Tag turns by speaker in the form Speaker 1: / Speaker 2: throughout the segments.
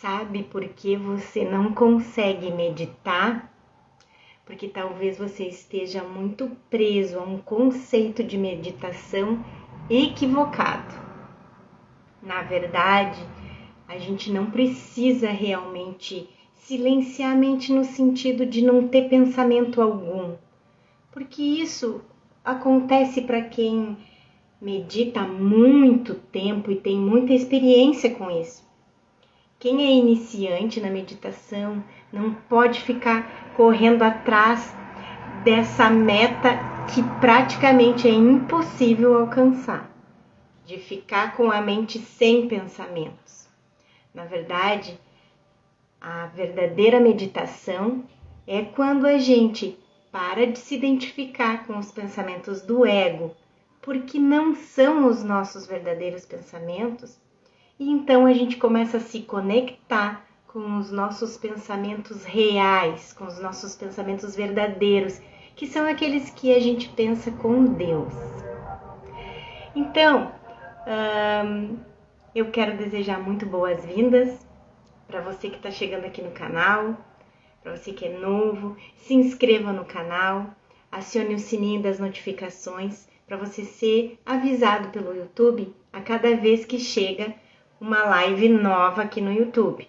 Speaker 1: Sabe por que você não consegue meditar? Porque talvez você esteja muito preso a um conceito de meditação equivocado. Na verdade, a gente não precisa realmente silenciar a mente no sentido de não ter pensamento algum, porque isso acontece para quem medita há muito tempo e tem muita experiência com isso. Quem é iniciante na meditação não pode ficar correndo atrás dessa meta que praticamente é impossível alcançar, de ficar com a mente sem pensamentos. Na verdade, a verdadeira meditação é quando a gente para de se identificar com os pensamentos do ego, porque não são os nossos verdadeiros pensamentos, e então a gente começa a se conectar com os nossos pensamentos reais, com os nossos pensamentos verdadeiros, que são aqueles que a gente pensa com Deus. Então, eu quero desejar muito boas-vindas para você que está chegando aqui no canal, para você que é novo, se inscreva no canal, acione o sininho das notificações para você ser avisado pelo YouTube a cada vez que chega uma live nova aqui no YouTube.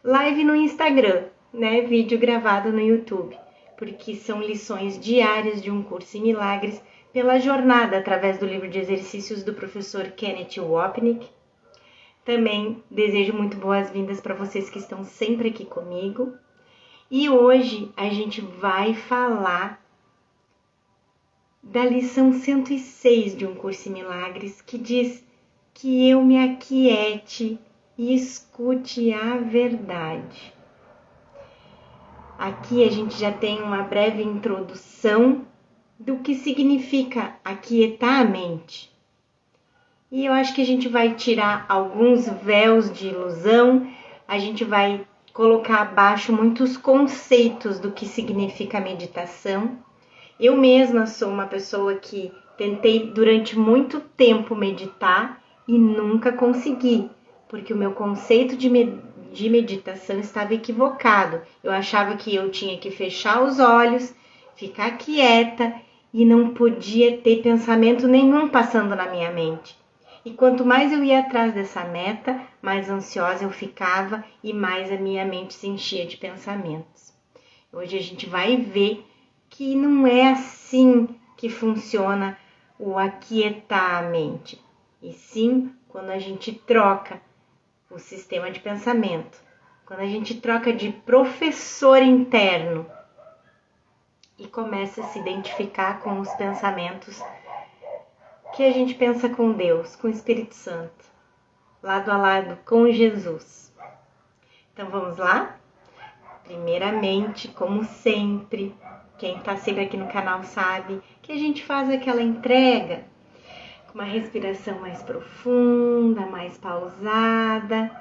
Speaker 1: Live no Instagram, né? Vídeo gravado no YouTube, porque são lições diárias de um curso em milagres pela jornada através do livro de exercícios do professor Kenneth Wapnick. Também desejo muito boas-vindas para vocês que estão sempre aqui comigo. E hoje a gente vai falar da lição 106 de um curso em milagres, que diz que eu me aquiete e escute a verdade. Aqui a gente já tem uma breve introdução do que significa aquietar a mente. E eu acho que a gente vai tirar alguns véus de ilusão, a gente vai colocar abaixo muitos conceitos do que significa a meditação. Eu mesma sou uma pessoa que tentei durante muito tempo meditar e nunca consegui, porque o meu conceito de meditação estava equivocado. Eu achava que eu tinha que fechar os olhos, ficar quieta e não podia ter pensamento nenhum passando na minha mente. E quanto mais eu ia atrás dessa meta, mais ansiosa eu ficava e mais a minha mente se enchia de pensamentos. Hoje a gente vai ver que não é assim que funciona o aquietar a mente, e sim quando a gente troca o sistema de pensamento, quando a gente troca de professor interno e começa a se identificar com os pensamentos que a gente pensa com Deus, com o Espírito Santo, lado a lado com Jesus. Então vamos lá? Primeiramente, como sempre, quem está sempre aqui no canal sabe que a gente faz aquela entrega com uma respiração mais profunda, mais pausada,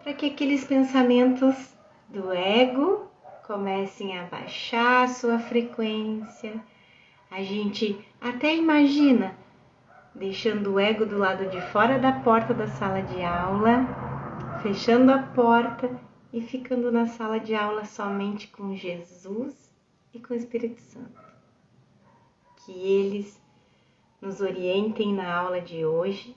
Speaker 1: para que aqueles pensamentos do ego comecem a baixar a sua frequência. A gente até imagina deixando o ego do lado de fora da porta da sala de aula, fechando a porta e ficando na sala de aula somente com Jesus e com o Espírito Santo. Que eles nos orientem na aula de hoje,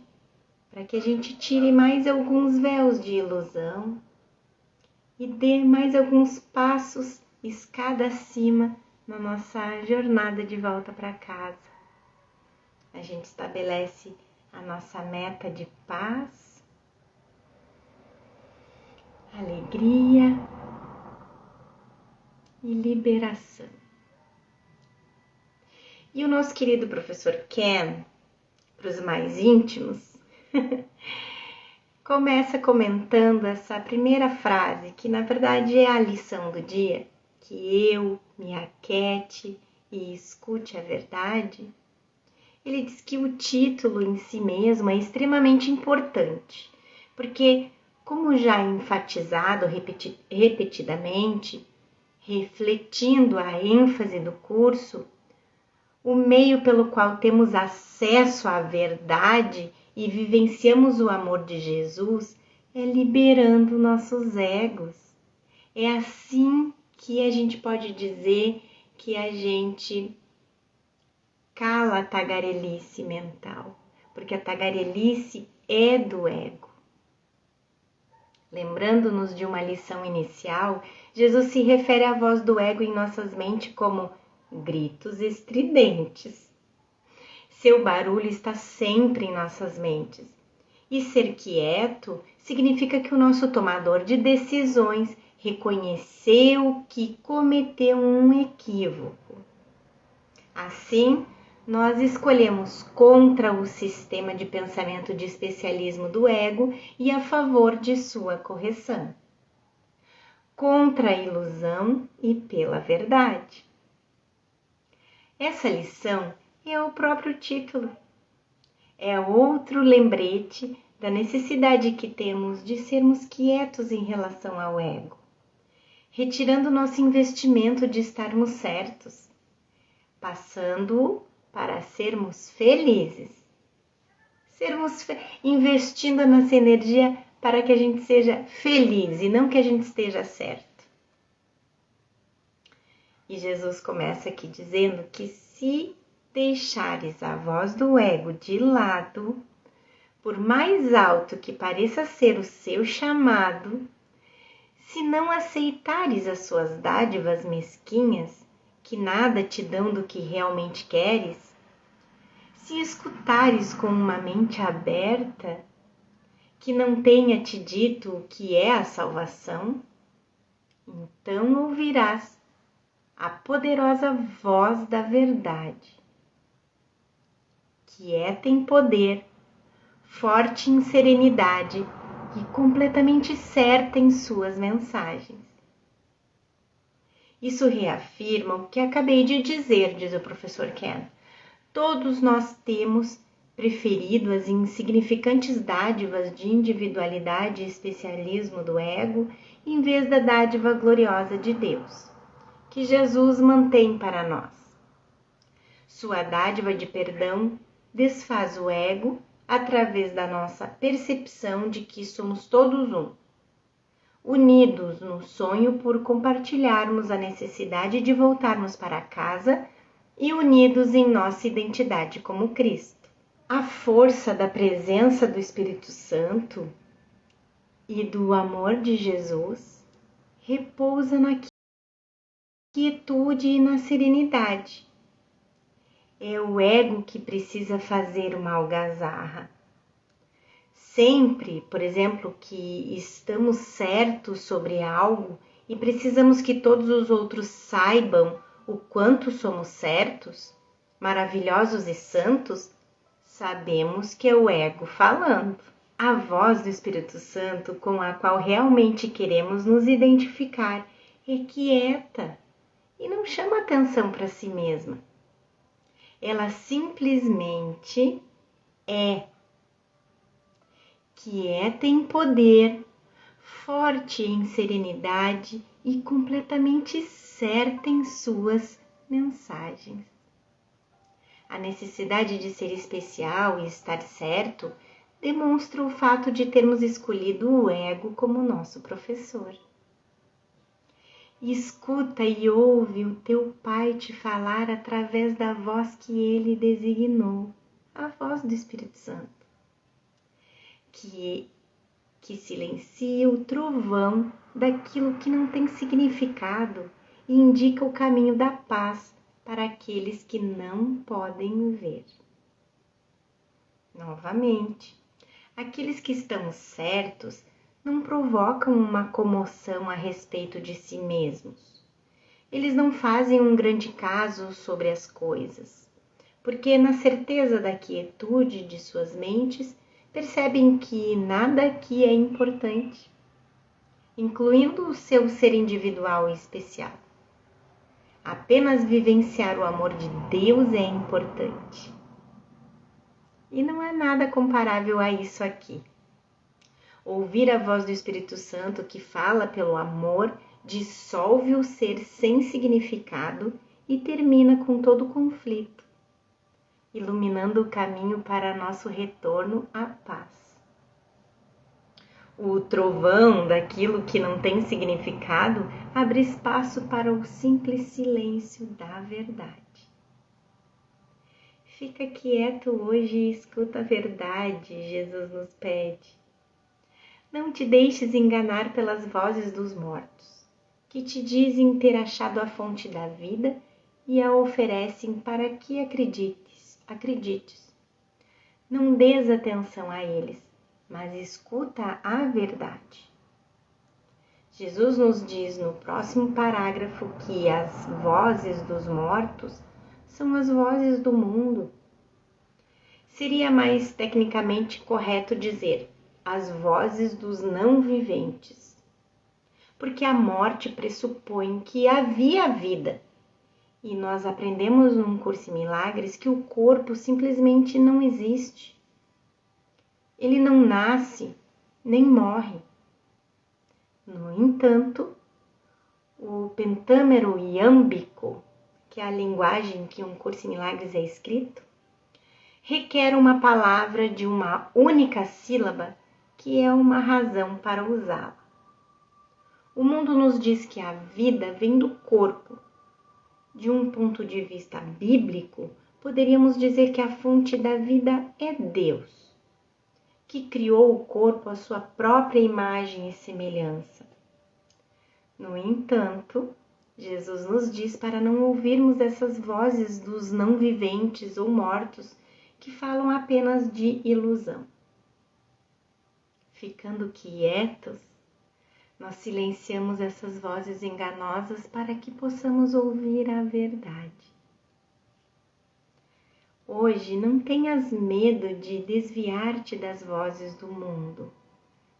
Speaker 1: para que a gente tire mais alguns véus de ilusão e dê mais alguns passos escada acima na nossa jornada de volta para casa. A gente estabelece a nossa meta de paz, alegria e liberação. E o nosso querido professor Ken, para os mais íntimos, começa comentando essa primeira frase, que na verdade é a lição do dia, que eu me aquiete e escute a verdade. Ele diz que o título em si mesmo é extremamente importante, porque, como já enfatizado repetidamente, refletindo a ênfase do curso, o meio pelo qual temos acesso à verdade e vivenciamos o amor de Jesus é liberando nossos egos. É assim que a gente pode dizer que a gente cala a tagarelice mental, porque a tagarelice é do ego. Lembrando-nos de uma lição inicial, Jesus se refere à voz do ego em nossas mentes como gritos estridentes. Seu barulho está sempre em nossas mentes. E ser quieto significa que o nosso tomador de decisões reconheceu que cometeu um equívoco. Assim, nós escolhemos contra o sistema de pensamento de especialismo do ego e a favor de sua correção. Contra a ilusão e pela verdade. Essa lição é o próprio título. É outro lembrete da necessidade que temos de sermos quietos em relação ao ego, retirando nosso investimento de estarmos certos, passando-o para sermos felizes. Investindo nossa energia para que a gente seja feliz e não que a gente esteja certo. E Jesus começa aqui dizendo que se deixares a voz do ego de lado, por mais alto que pareça ser o seu chamado, se não aceitares as suas dádivas mesquinhas, que nada te dão do que realmente queres, se escutares com uma mente aberta, que não tenha te dito o que é a salvação, então ouvirás a poderosa voz da verdade, quieta em poder, forte em serenidade e completamente certa em suas mensagens. Isso reafirma o que acabei de dizer, diz o professor Ken. Todos nós temos preferido as insignificantes dádivas de individualidade e especialismo do ego em vez da dádiva gloriosa de Deus, que Jesus mantém para nós. Sua dádiva de perdão desfaz o ego através da nossa percepção de que somos todos um, unidos no sonho por compartilharmos a necessidade de voltarmos para casa e unidos em nossa identidade como Cristo. A força da presença do Espírito Santo e do amor de Jesus repousa na quietude e na serenidade. É o ego que precisa fazer uma algazarra. Sempre, por exemplo, que estamos certos sobre algo e precisamos que todos os outros saibam o quanto somos certos, maravilhosos e santos, sabemos que é o ego falando. A voz do Espírito Santo com a qual realmente queremos nos identificar é quieta e não chama atenção para si mesma. Ela simplesmente é quieta em poder, forte em serenidade e completamente certa em suas mensagens. A necessidade de ser especial e estar certo demonstra o fato de termos escolhido o ego como nosso professor. Escuta e ouve o teu Pai te falar através da voz que ele designou, a voz do Espírito Santo, que silencia o trovão daquilo que não tem significado e indica o caminho da paz para aqueles que não podem ver. Novamente, aqueles que estão certos não provocam uma comoção a respeito de si mesmos. Eles não fazem um grande caso sobre as coisas, porque na certeza da quietude de suas mentes percebem que nada aqui é importante, incluindo o seu ser individual e especial. Apenas vivenciar o amor de Deus é importante. E não há nada comparável a isso aqui. Ouvir a voz do Espírito Santo que fala pelo amor dissolve o ser sem significado e termina com todo o conflito, iluminando o caminho para nosso retorno à paz. o trovão daquilo que não tem significado, abre espaço para o simples silêncio da verdade. Fica quieto hoje e escuta a verdade, Jesus nos pede. Não te deixes enganar pelas vozes dos mortos, que te dizem ter achado a fonte da vida e a oferecem para que acredites. Não dês atenção a eles, mas escuta a verdade. Jesus nos diz no próximo parágrafo que as vozes dos mortos são as vozes do mundo. Seria mais tecnicamente correto dizer as vozes dos não viventes, porque a morte pressupõe que havia vida. E nós aprendemos num curso em milagres que o corpo simplesmente não existe. Ele não nasce, nem morre. No entanto, o pentâmero iâmbico, que é a linguagem que um curso em milagres é escrito, requer uma palavra de uma única sílaba que é uma razão para usá-la. O mundo nos diz que a vida vem do corpo. De um ponto de vista bíblico, poderíamos dizer que a fonte da vida é Deus, que criou o corpo à sua própria imagem e semelhança. No entanto, Jesus nos diz para não ouvirmos essas vozes dos não viventes ou mortos que falam apenas de ilusão. Ficando quietos, nós silenciamos essas vozes enganosas para que possamos ouvir a verdade. Hoje não tenhas medo de desviar-te das vozes do mundo.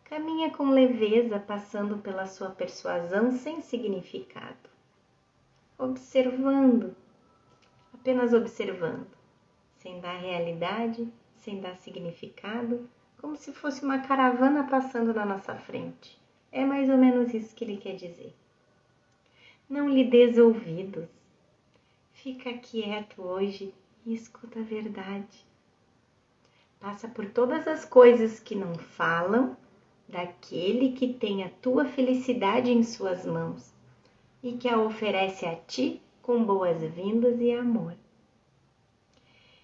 Speaker 1: Caminha com leveza, passando pela sua persuasão sem significado. Observando, apenas observando, sem dar realidade, sem dar significado, como se fosse uma caravana passando na nossa frente. É mais ou menos isso que ele quer dizer. Não lhe des ouvidos. Fica quieto hoje e escuta a verdade. Passa por todas as coisas que não falam daquele que tem a tua felicidade em suas mãos e que a oferece a ti com boas-vindas e amor.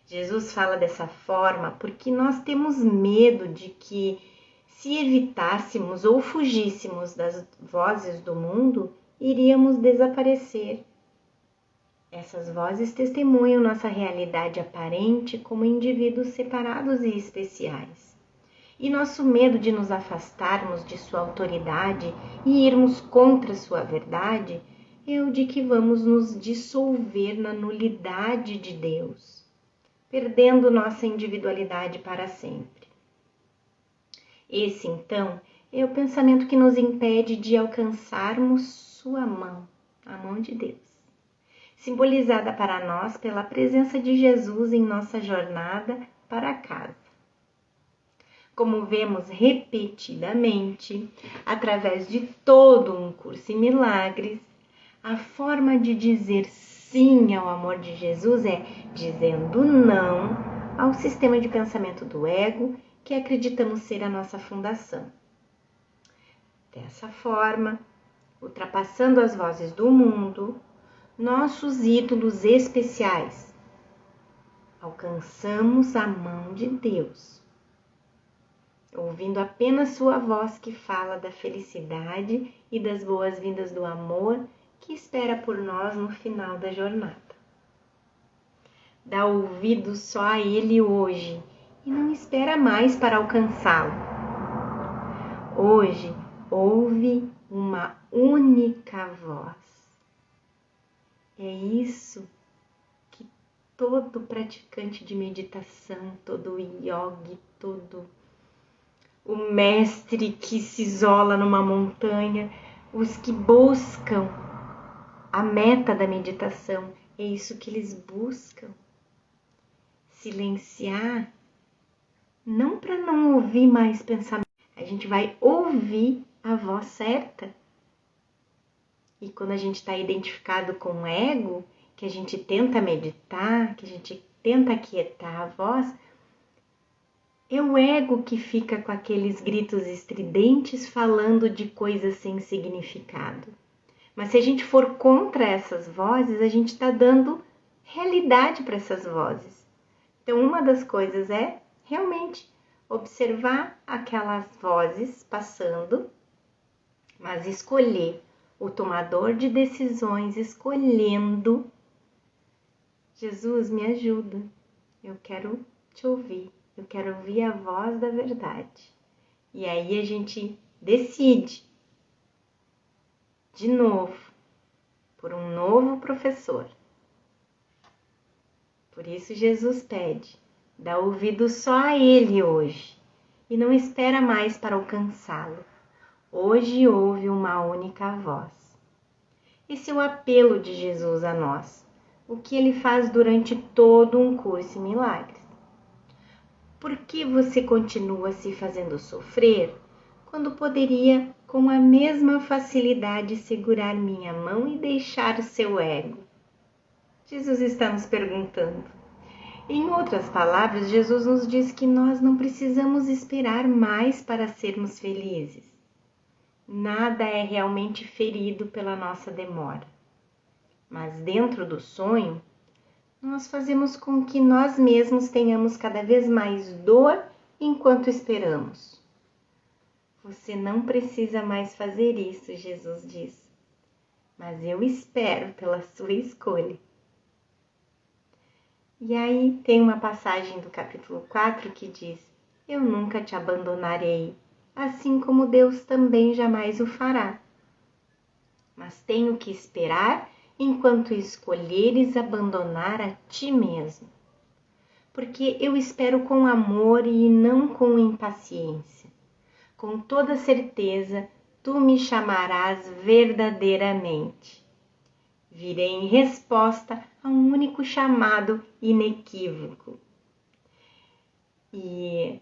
Speaker 1: Jesus fala dessa forma porque nós temos medo de que, se evitássemos ou fugíssemos das vozes do mundo, iríamos desaparecer. Essas vozes testemunham nossa realidade aparente como indivíduos separados e especiais. E nosso medo de nos afastarmos de sua autoridade e irmos contra sua verdade é o de que vamos nos dissolver na nulidade de Deus, perdendo nossa individualidade para sempre. Esse, então, é o pensamento que nos impede de alcançarmos sua mão, a mão de Deus, simbolizada para nós pela presença de Jesus em nossa jornada para casa. Como vemos repetidamente, através de todo um curso em milagres, a forma de dizer sim ao amor de Jesus é dizendo não ao sistema de pensamento do ego que acreditamos ser a nossa fundação. Dessa forma, ultrapassando as vozes do mundo, nossos ídolos especiais, alcançamos a mão de Deus, ouvindo apenas sua voz que fala da felicidade e das boas-vindas do amor que espera por nós no final da jornada. Dá ouvido só a Ele hoje e não espera mais para alcançá-lo. Hoje, ouve uma única voz. É isso que todo praticante de meditação, todo yogi, todo o mestre que se isola numa montanha, os que buscam a meta da meditação, é isso que eles buscam. Silenciar, não para não ouvir mais pensamento, a gente vai ouvir a voz certa. E quando a gente está identificado com o ego, que a gente tenta meditar, que a gente tenta aquietar a voz, É o ego que fica com aqueles gritos estridentes falando de coisas sem significado. Mas se a gente for contra essas vozes, a gente está dando realidade para essas vozes. Então, uma das coisas é realmente observar aquelas vozes passando, mas escolher o tomador de decisões, escolhendo: Jesus, me ajuda, eu quero te ouvir, eu quero ouvir a voz da verdade. E aí a gente decide de novo por um novo professor. Por isso Jesus pede: dá ouvido só a ele hoje e não espera mais para alcançá-lo. Hoje ouve uma única voz. Esse é o apelo de Jesus a nós, o que ele faz durante todo um curso em milagres. Por que você continua se fazendo sofrer quando poderia com a mesma facilidade segurar minha mão e deixar o seu ego? Jesus está nos perguntando. Em outras palavras, Jesus nos diz que nós não precisamos esperar mais para sermos felizes. Nada é realmente ferido pela nossa demora. Mas dentro do sonho, nós fazemos com que nós mesmos tenhamos cada vez mais dor enquanto esperamos. Você não precisa mais fazer isso, Jesus diz. Mas eu espero pela sua escolha. E aí tem uma passagem do capítulo 4 que diz: eu nunca te abandonarei, assim como Deus também jamais o fará. Mas tenho que esperar enquanto escolheres abandonar a ti mesmo. Porque eu espero com amor e não com impaciência. Com toda certeza, tu me chamarás verdadeiramente. Virei em resposta a um único chamado inequívoco. E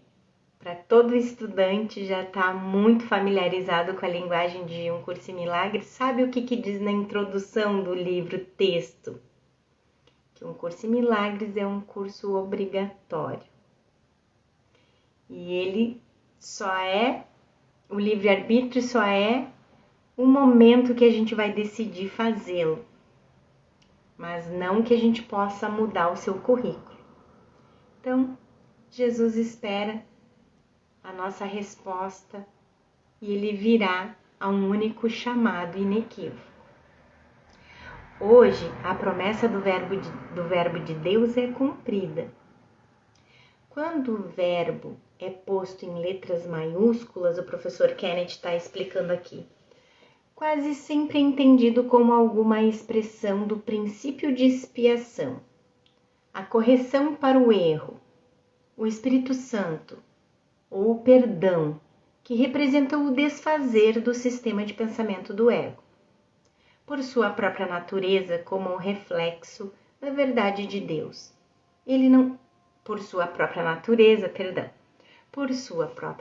Speaker 1: para todo estudante já está muito familiarizado com a linguagem de Um Curso em Milagres, sabe o que diz na introdução do livro texto? Que Um Curso em Milagres é um curso obrigatório. E ele o livre-arbítrio só é o momento que a gente vai decidir fazê-lo, mas não que a gente possa mudar o seu currículo. Então, Jesus espera a nossa resposta e ele virá a um único chamado inequívoco. Hoje, a promessa do verbo de Deus é cumprida. Quando o verbo é posto em letras maiúsculas, o professor Kenneth está explicando aqui, quase sempre é entendido como alguma expressão do princípio de expiação, a correção para o erro, o Espírito Santo ou o perdão, que representam o desfazer do sistema de pensamento do ego, por sua própria natureza como um reflexo da verdade de Deus. Por sua própria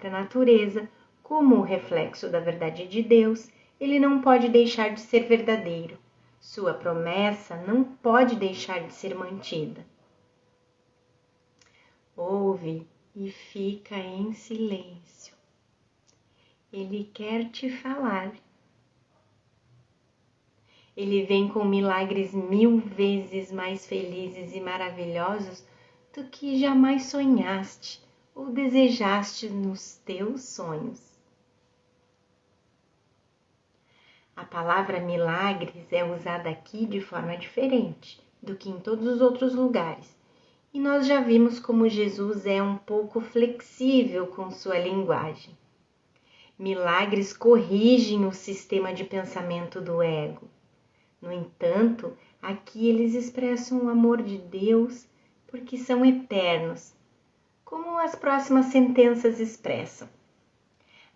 Speaker 1: natureza, como o reflexo da verdade de Deus, ele não pode deixar de ser verdadeiro. Sua promessa não pode deixar de ser mantida. Ouve e fica em silêncio. Ele quer te falar. Ele vem com milagres 1000 vezes mais felizes e maravilhosos do que jamais sonhaste ou desejaste nos teus sonhos. A palavra milagres é usada aqui de forma diferente do que em todos os outros lugares. E nós já vimos como Jesus é um pouco flexível com sua linguagem. Milagres corrigem o sistema de pensamento do ego. No entanto, aqui eles expressam o amor de Deus porque são eternos, como as próximas sentenças expressam.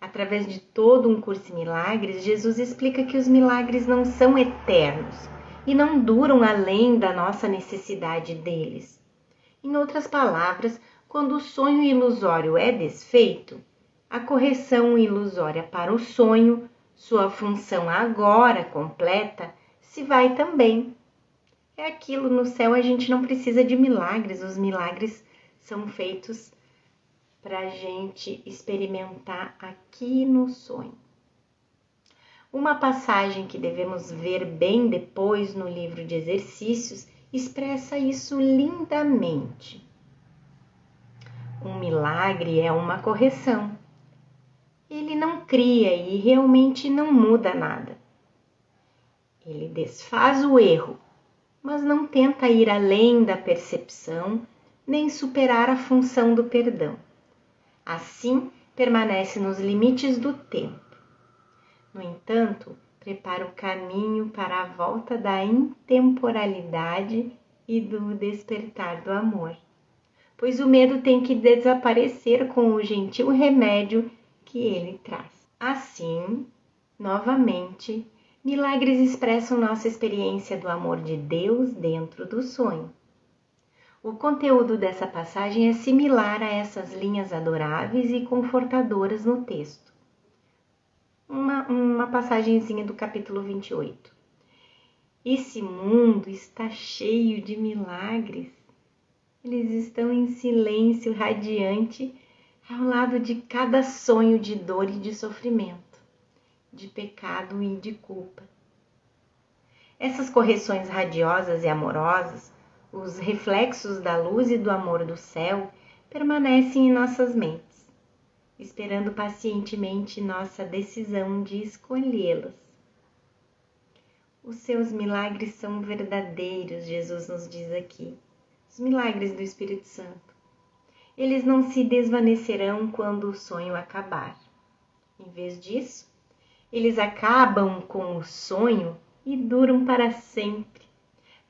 Speaker 1: Através de todo um curso em milagres, Jesus explica que os milagres não são eternos e não duram além da nossa necessidade deles. Em outras palavras, quando o sonho ilusório é desfeito, a correção ilusória para o sonho, sua função agora completa, se vai também. É aquilo, no céu a gente não precisa de milagres, os milagres são feitos para a gente experimentar aqui no sonho. Uma passagem que devemos ver bem depois no livro de exercícios expressa isso lindamente. Um milagre é uma correção. Ele não cria e realmente não muda nada. Ele desfaz o erro, mas não tenta ir além da percepção nem superar a função do perdão. Assim, permanece nos limites do tempo. No entanto, prepara o caminho para a volta da intemporalidade e do despertar do amor, pois o medo tem que desaparecer com o gentil remédio que ele traz. Assim, novamente, milagres expressam nossa experiência do amor de Deus dentro do sonho. O conteúdo dessa passagem é similar a essas linhas adoráveis e confortadoras no texto. Uma passagenzinha do capítulo 28. Esse mundo está cheio de milagres. Eles estão em silêncio radiante ao lado de cada sonho de dor e de sofrimento, de pecado e de culpa. Essas correções radiosas e amorosas, os reflexos da luz e do amor do céu, permanecem em nossas mentes, esperando pacientemente nossa decisão de escolhê-las. Os seus milagres são verdadeiros, Jesus nos diz aqui. Os milagres do Espírito Santo. Eles não se desvanecerão quando o sonho acabar. Em vez disso, eles acabam com o sonho e duram para sempre,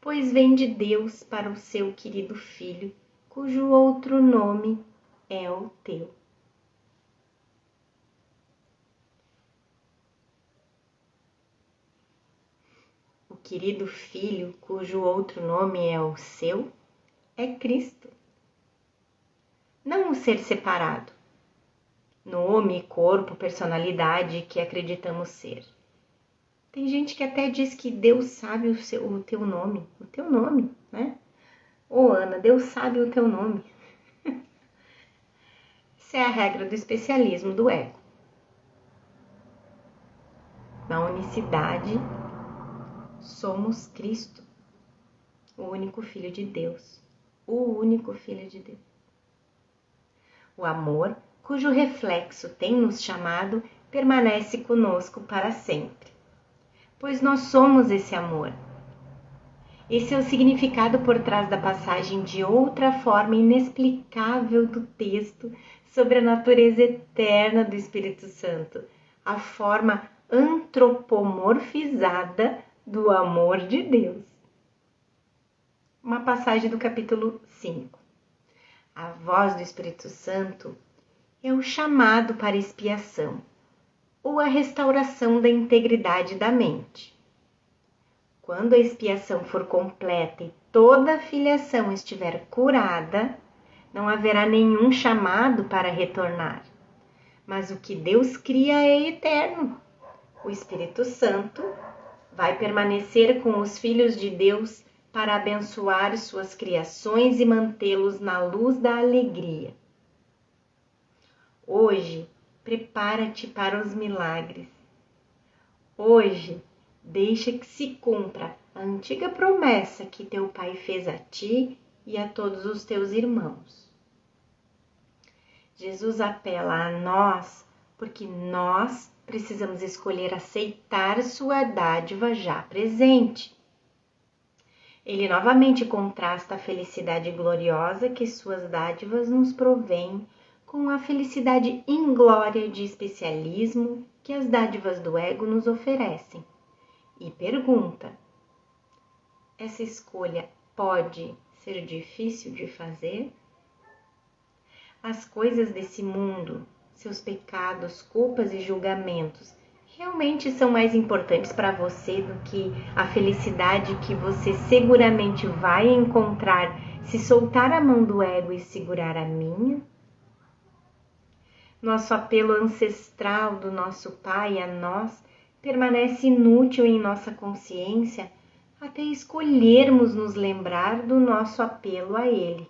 Speaker 1: pois vem de Deus para o seu querido Filho, cujo outro nome é o teu. O querido Filho, cujo outro nome é o seu, é Cristo. Não um ser separado, nome, corpo, personalidade que acreditamos ser. Tem gente que até diz que Deus sabe o teu nome, né? Ô Ana, Deus sabe o teu nome. Essa é a regra do especialismo do ego. Na unicidade, somos Cristo, o único Filho de Deus. O único Filho de Deus. O amor, cujo reflexo tem nos chamado, permanece conosco para sempre, pois nós somos esse amor. Esse é o significado por trás da passagem de outra forma inexplicável do texto sobre a natureza eterna do Espírito Santo, a forma antropomorfizada do amor de Deus. Uma passagem do capítulo 5. A voz do Espírito Santo é o chamado para expiação, ou a restauração da integridade da mente. Quando a expiação for completa e toda a filiação estiver curada, não haverá nenhum chamado para retornar. Mas o que Deus cria é eterno. O Espírito Santo vai permanecer com os filhos de Deus para abençoar suas criações e mantê-los na luz da alegria. Hoje, prepara-te para os milagres. Hoje, deixa que se cumpra a antiga promessa que teu Pai fez a ti e a todos os teus irmãos. Jesus apela a nós porque nós precisamos escolher aceitar sua dádiva já presente. Ele novamente contrasta a felicidade gloriosa que suas dádivas nos provêm com a felicidade inglória de especialismo que as dádivas do ego nos oferecem. E pergunta: essa escolha pode ser difícil de fazer? As coisas desse mundo, seus pecados, culpas e julgamentos, realmente são mais importantes para você do que a felicidade que você seguramente vai encontrar se soltar a mão do ego e segurar a minha? Nosso apelo ancestral do nosso Pai a nós permanece inútil em nossa consciência até escolhermos nos lembrar do nosso apelo a Ele.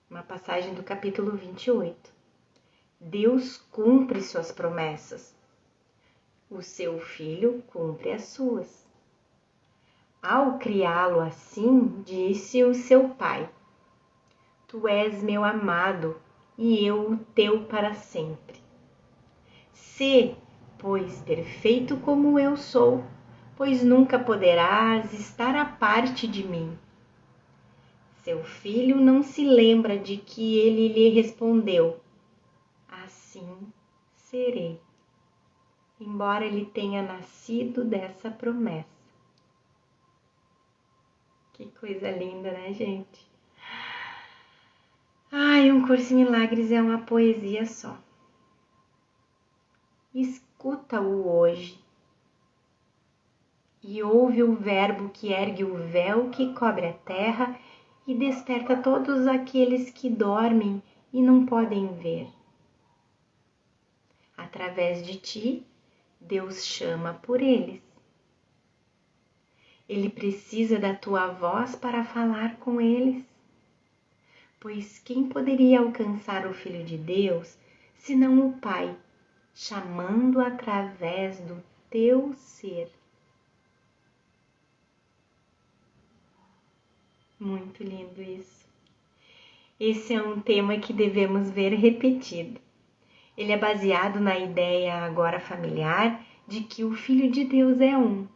Speaker 1: uma passagem do capítulo 28. Deus cumpre suas promessas. O seu filho cumpre as suas. Ao criá-lo assim, disse o seu pai: Tu és meu amado e eu o teu para sempre. Sê, pois, perfeito como eu sou, pois nunca poderás estar à parte de mim. Seu filho não se lembra de que ele lhe respondeu: Assim serei, embora ele tenha nascido dessa promessa. Que coisa linda, né, gente? Ai, Um Curso em Milagres é uma poesia só. Escuta-o hoje e ouve o verbo que ergue o véu que cobre a terra e desperta todos aqueles que dormem e não podem ver. Através de ti, Deus chama por eles. Ele precisa da tua voz para falar com eles. Pois quem poderia alcançar o Filho de Deus, senão o Pai, chamando através do teu ser? Muito lindo isso. Esse é um tema que devemos ver repetido. Ele é baseado na ideia agora familiar de que o Filho de Deus é um.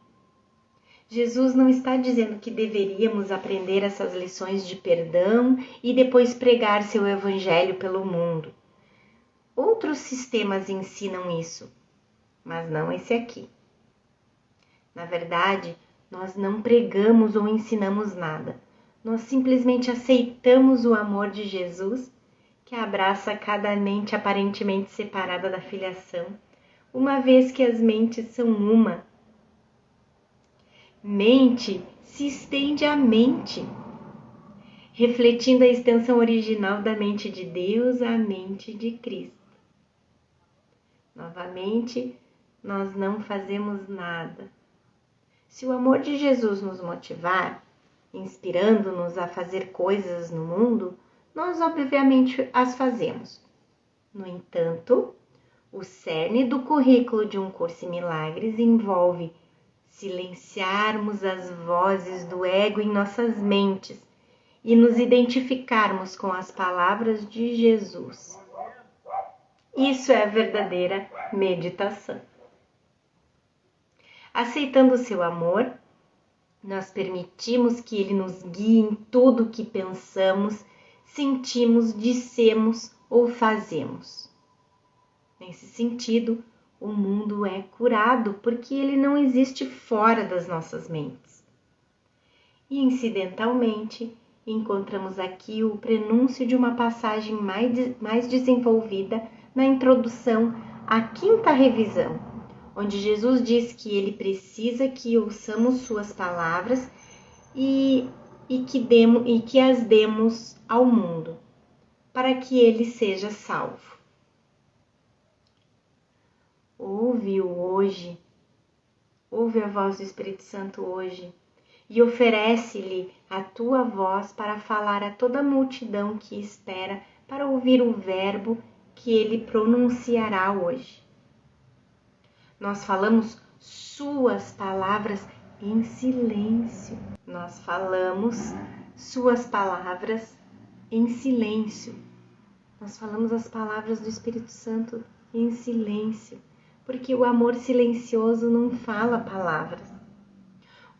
Speaker 1: Jesus não está dizendo que deveríamos aprender essas lições de perdão e depois pregar seu evangelho pelo mundo. Outros sistemas ensinam isso, mas não esse aqui. Na verdade, nós não pregamos ou ensinamos nada. Nós simplesmente aceitamos o amor de Jesus, que abraça cada mente aparentemente separada da filiação, uma vez que as mentes são uma. Mente se estende à mente, refletindo a extensão original da mente de Deus à mente de Cristo. Novamente, nós não fazemos nada. Se o amor de Jesus nos motivar, inspirando-nos a fazer coisas no mundo, nós obviamente as fazemos. No entanto, o cerne do currículo de Um Curso em Milagres envolve silenciarmos as vozes do ego em nossas mentes e nos identificarmos com as palavras de Jesus. Isso é a verdadeira meditação. Aceitando o seu amor, nós permitimos que ele nos guie em tudo o que pensamos, sentimos, dissemos ou fazemos. Nesse sentido, o mundo é curado porque ele não existe fora das nossas mentes. E, incidentalmente, encontramos aqui o prenúncio de uma passagem mais desenvolvida na introdução à quinta revisão, onde Jesus diz que ele precisa que ouçamos suas palavras e que as demos ao mundo, para que ele seja salvo. Ouve-o hoje, ouve a voz do Espírito Santo hoje e oferece-lhe a tua voz para falar a toda a multidão que espera para ouvir o verbo que ele pronunciará hoje. Nós falamos suas palavras em silêncio. Nós falamos suas palavras em silêncio. Nós falamos as palavras do Espírito Santo em silêncio, porque o amor silencioso não fala palavras.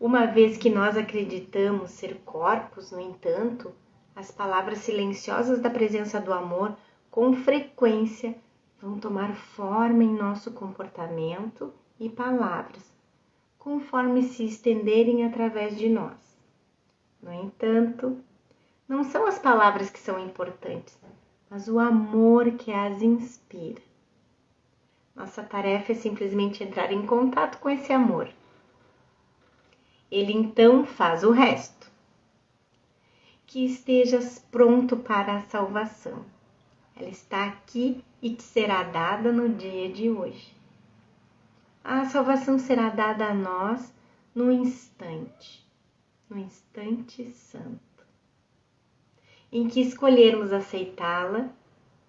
Speaker 1: Uma vez que nós acreditamos ser corpos, no entanto, as palavras silenciosas da presença do amor, com frequência, vão tomar forma em nosso comportamento e palavras, conforme se estenderem através de nós. No entanto, não são as palavras que são importantes, mas o amor que as inspira. Nossa tarefa é simplesmente entrar em contato com esse amor. Ele então faz o resto. Que estejas pronto para a salvação. Ela está aqui e te será dada no dia de hoje. A salvação será dada a nós no instante santo. em que escolhermos aceitá-la,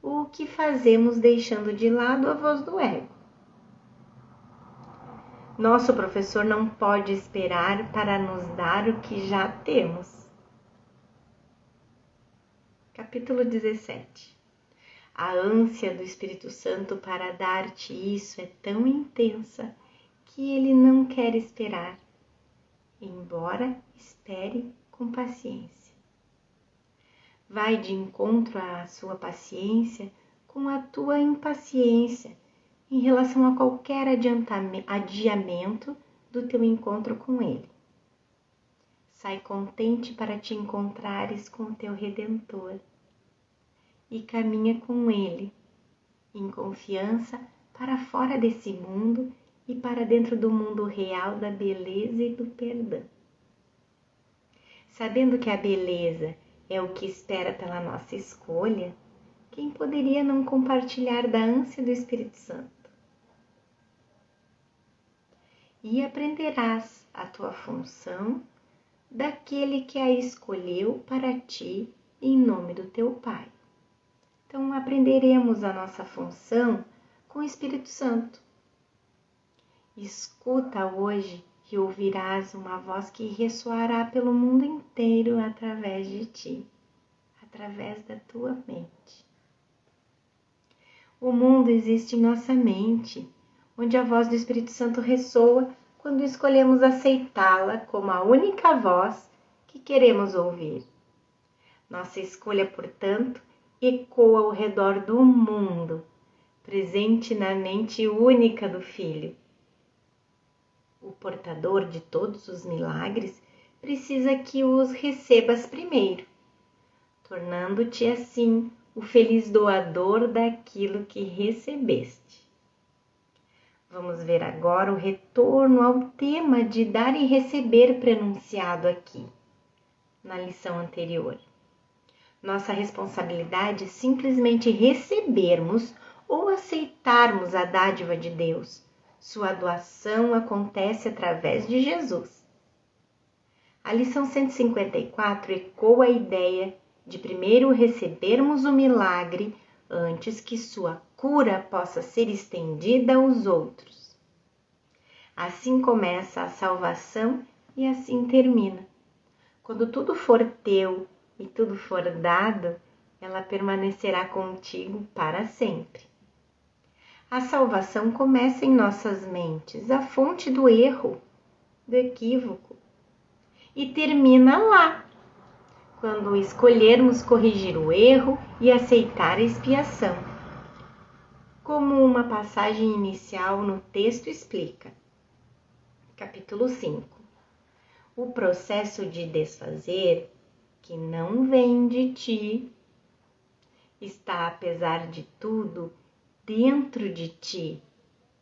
Speaker 1: o que fazemos deixando de lado a voz do ego. Nosso professor não pode esperar para nos dar o que já temos. Capítulo 17. A ânsia do Espírito Santo para dar-te isso é tão intensa que ele não quer esperar, embora espere com paciência. Vai de encontro à sua paciência com a tua impaciência em relação a qualquer adiamento do teu encontro com ele. Sai contente para te encontrares com o teu Redentor e caminha com ele, em confiança, para fora desse mundo e para dentro do mundo real da beleza e do perdão. Sabendo que a beleza é o que espera pela nossa escolha, quem poderia não compartilhar da ânsia do Espírito Santo? E aprenderás a tua função daquele que a escolheu para ti em nome do teu Pai. Então, aprenderemos a nossa função com o Espírito Santo. Escuta hoje e ouvirás uma voz que ressoará pelo mundo inteiro através de ti, através da tua mente. O mundo existe em nossa mente, onde a voz do Espírito Santo ressoa quando escolhemos aceitá-la como a única voz que queremos ouvir. Nossa escolha, portanto, ecoa ao redor do mundo, presente na mente única do Filho. O portador de todos os milagres precisa que os recebas primeiro, tornando-te assim o feliz doador daquilo que recebeste. Vamos ver agora o retorno ao tema de dar e receber pronunciado aqui, na lição anterior. Nossa responsabilidade é simplesmente recebermos ou aceitarmos a dádiva de Deus. Sua doação acontece através de Jesus. A lição 154 ecoa a ideia de primeiro recebermos o milagre antes que sua cura possa ser estendida aos outros. Assim começa a salvação e assim termina. Quando tudo for teu e tudo for dado, ela permanecerá contigo para sempre. A salvação começa em nossas mentes, a fonte do erro, do equívoco, e termina lá, quando escolhermos corrigir o erro e aceitar a expiação. Como uma passagem inicial no texto explica. Capítulo 5. O processo de desfazer, que não vem de ti, está, apesar de tudo, dentro de ti,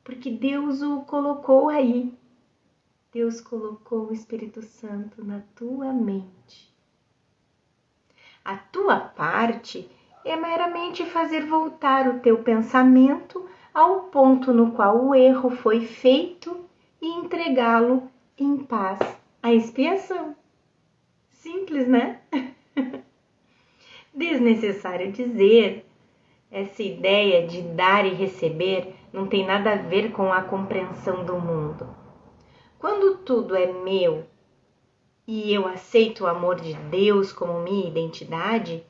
Speaker 1: porque Deus o colocou aí. Deus colocou o Espírito Santo na tua mente. A tua parte é meramente fazer voltar o teu pensamento ao ponto no qual o erro foi feito e entregá-lo em paz à expiação. Simples, né? Desnecessário dizer, essa ideia de dar e receber não tem nada a ver com a compreensão do mundo. Quando tudo é meu e eu aceito o amor de Deus como minha identidade,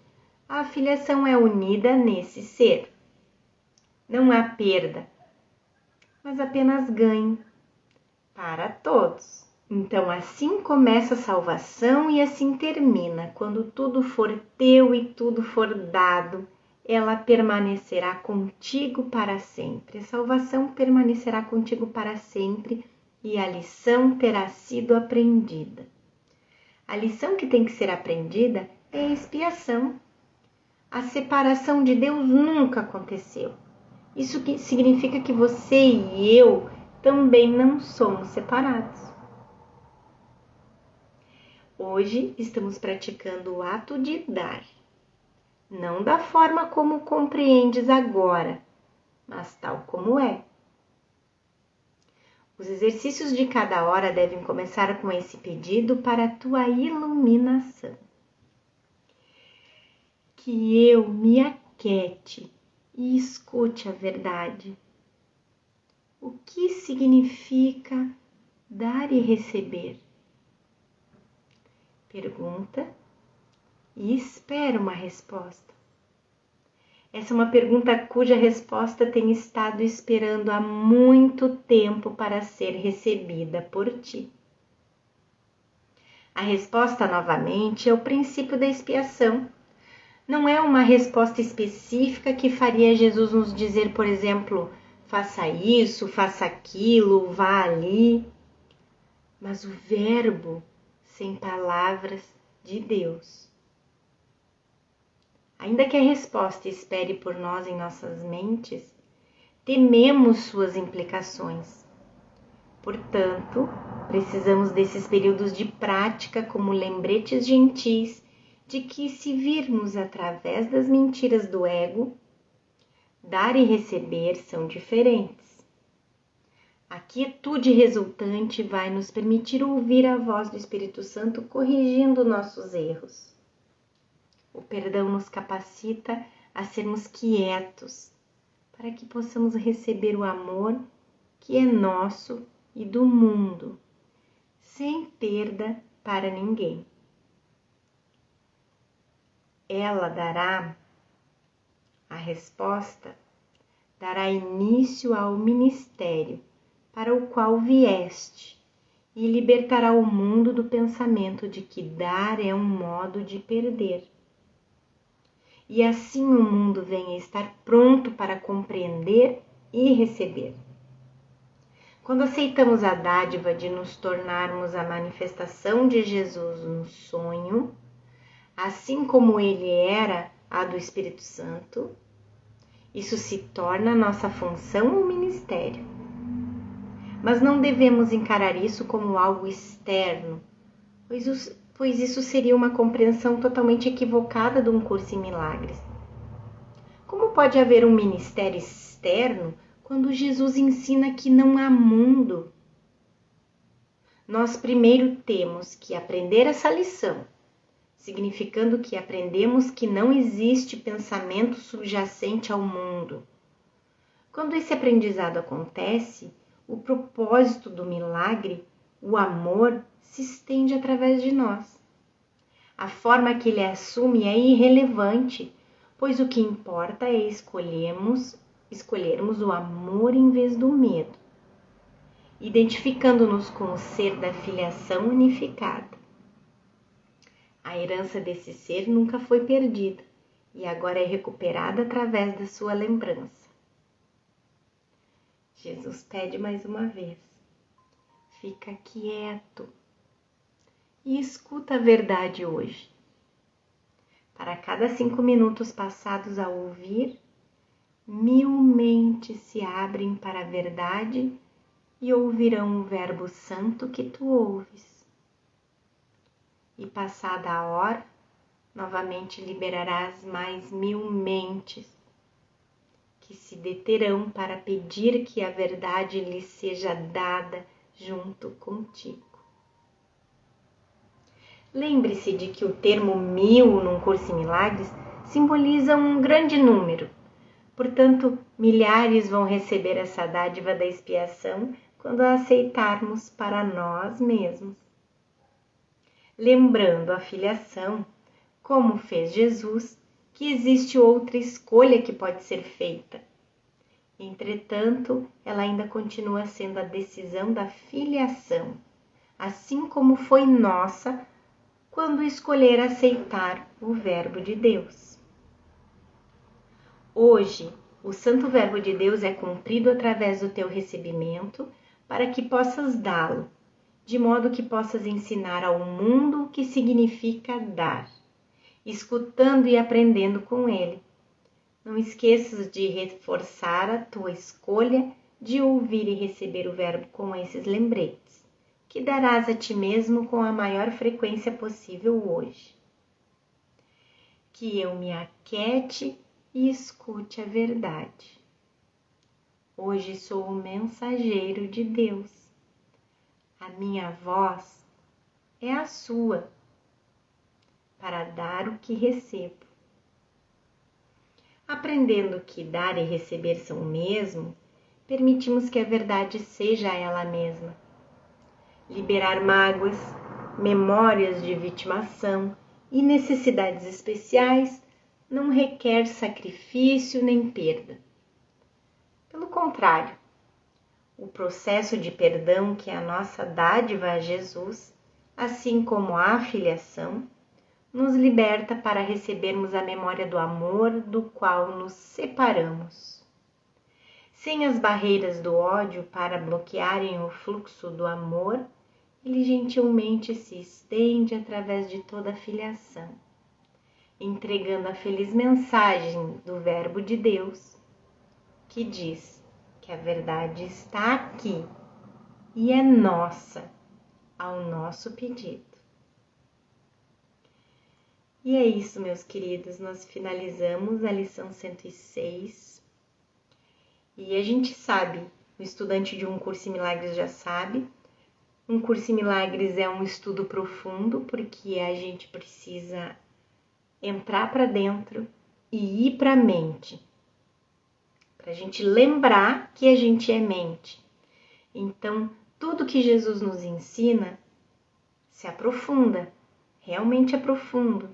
Speaker 1: a filiação é unida nesse ser. Não há perda, mas apenas ganho para todos. Então, assim começa a salvação e assim termina. Quando tudo for teu e tudo for dado, ela permanecerá contigo para sempre. A salvação permanecerá contigo para sempre e a lição terá sido aprendida. A lição que tem que ser aprendida é a expiação. A separação de Deus nunca aconteceu. Isso significa que você e eu também não somos separados. Hoje estamos praticando o ato de dar, não da forma como compreendes agora, mas tal como é. Os exercícios de cada hora devem começar com esse pedido para a tua iluminação. que eu me aquiete e escute a verdade. O que significa dar e receber? Pergunta e espera uma resposta. Essa é uma pergunta cuja resposta tem estado esperando há muito tempo para ser recebida por ti. A resposta, novamente, é o princípio da expiação. Não é uma resposta específica que faria Jesus nos dizer, por exemplo, faça isso, faça aquilo, vá ali. Mas o verbo sem palavras de Deus. Ainda que a resposta espere por nós em nossas mentes, tememos suas implicações. Portanto, precisamos desses períodos de prática como lembretes gentis de que, se virmos através das mentiras do ego, dar e receber são diferentes. A quietude resultante vai nos permitir ouvir a voz do Espírito Santo corrigindo nossos erros. O perdão nos capacita a sermos quietos, para que possamos receber o amor que é nosso e do mundo, sem perda para ninguém. Ela dará a resposta, dará início ao ministério para o qual vieste e libertará o mundo do pensamento de que dar é um modo de perder. E assim o mundo vem a estar pronto para compreender e receber. Quando aceitamos a dádiva de nos tornarmos a manifestação de Jesus no sonho, assim como ele era a do Espírito Santo, isso se torna nossa função ou ministério. Mas não devemos encarar isso como algo externo, pois isso seria uma compreensão totalmente equivocada de um curso em milagres. Como pode haver um ministério externo quando Jesus ensina que não há mundo? Nós primeiro temos que aprender essa lição, significando que aprendemos que não existe pensamento subjacente ao mundo. Quando esse aprendizado acontece, o propósito do milagre, o amor, se estende através de nós. A forma que ele assume é irrelevante, pois o que importa é escolhermos o amor em vez do medo, identificando-nos com o ser da filiação unificada. A herança desse ser nunca foi perdida e agora é recuperada através da sua lembrança. Jesus pede mais uma vez: fica quieto e escuta a verdade hoje. Para cada 5 minutos passados a ouvir, 1000 mentes se abrem para a verdade e ouvirão o verbo santo que tu ouves. E passada a hora, novamente liberarás mais 1000 mentes que se deterão para pedir que a verdade lhes seja dada junto contigo. Lembre-se de que o termo 1000 num curso em milagres simboliza um grande número. Portanto, milhares vão receber essa dádiva da expiação quando a aceitarmos para nós mesmos. Lembrando a filiação, como fez Jesus, que existe outra escolha que pode ser feita. Entretanto, ela ainda continua sendo a decisão da filiação, assim como foi nossa quando escolher aceitar o Verbo de Deus. Hoje, o Santo Verbo de Deus é cumprido através do teu recebimento para que possas dá-lo, de modo que possas ensinar ao mundo o que significa dar, escutando e aprendendo com ele. Não esqueças de reforçar a tua escolha de ouvir e receber o Verbo com esses lembretes, que darás a ti mesmo com a maior frequência possível hoje. Que eu me aquiete e escute a verdade. Hoje sou o mensageiro de Deus. A minha voz é a sua, para dar o que recebo. Aprendendo que dar e receber são o mesmo, permitimos que a verdade seja ela mesma. Liberar mágoas, memórias de vitimação e necessidades especiais não requer sacrifício nem perda. Pelo contrário, o processo de perdão, que é a nossa dádiva a Jesus, assim como a filiação, nos liberta para recebermos a memória do amor do qual nos separamos. Sem as barreiras do ódio para bloquearem o fluxo do amor, ele gentilmente se estende através de toda a filiação, entregando a feliz mensagem do Verbo de Deus, que diz que a verdade está aqui e é nossa, ao nosso pedido. E é isso, meus queridos, nós finalizamos a lição 106. E a gente sabe, o estudante de um curso em milagres já sabe, um curso em milagres é um estudo profundo, porque a gente precisa entrar para dentro e ir para a mente, para a gente lembrar que a gente é mente. Então, tudo que Jesus nos ensina se aprofunda, realmente é profundo.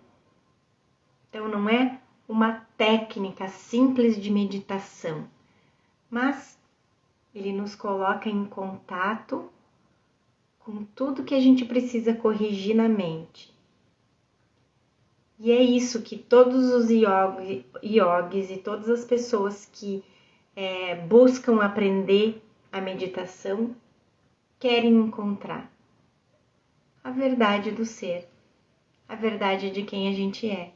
Speaker 1: Então, não é uma técnica simples de meditação, mas ele nos coloca em contato com tudo que a gente precisa corrigir na mente. E é isso que todos os yogis e todas as pessoas que buscam aprender a meditação querem encontrar. A verdade do ser, a verdade de quem a gente é.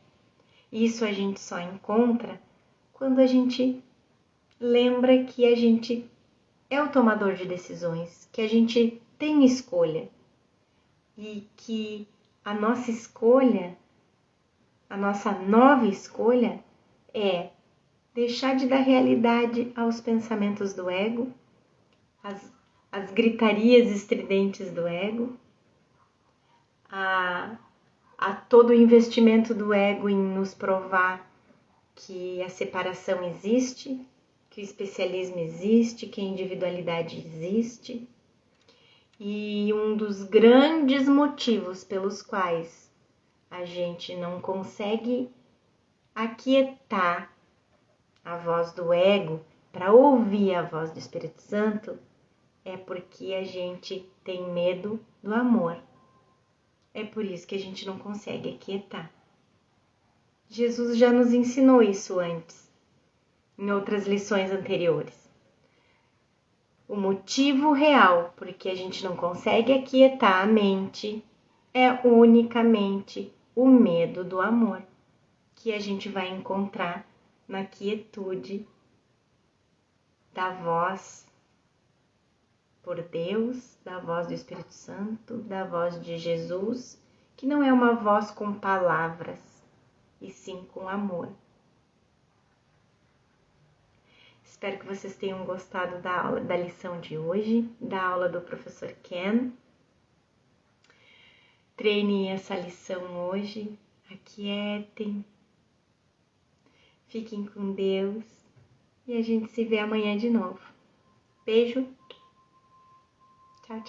Speaker 1: Isso a gente só encontra quando a gente lembra que a gente é o tomador de decisões, que a gente tem escolha e que a nossa escolha, a nossa nova escolha é deixar de dar realidade aos pensamentos do ego, às gritarias estridentes do ego, a todo o investimento do ego em nos provar que a separação existe, que o especialismo existe, que a individualidade existe. E um dos grandes motivos pelos quais a gente não consegue aquietar a voz do ego para ouvir a voz do Espírito Santo é porque a gente tem medo do amor. É por isso que a gente não consegue aquietar. Jesus já nos ensinou isso antes, em outras lições anteriores. O motivo real por que a gente não consegue aquietar a mente é unicamente o medo do amor, que a gente vai encontrar na quietude da voz por Deus, da voz do Espírito Santo, da voz de Jesus, que não é uma voz com palavras, e sim com amor. Espero que vocês tenham gostado da lição de hoje, da aula do professor Ken. Treinem essa lição hoje, aquietem, fiquem com Deus e a gente se vê amanhã de novo. Beijo, tchau, tchau.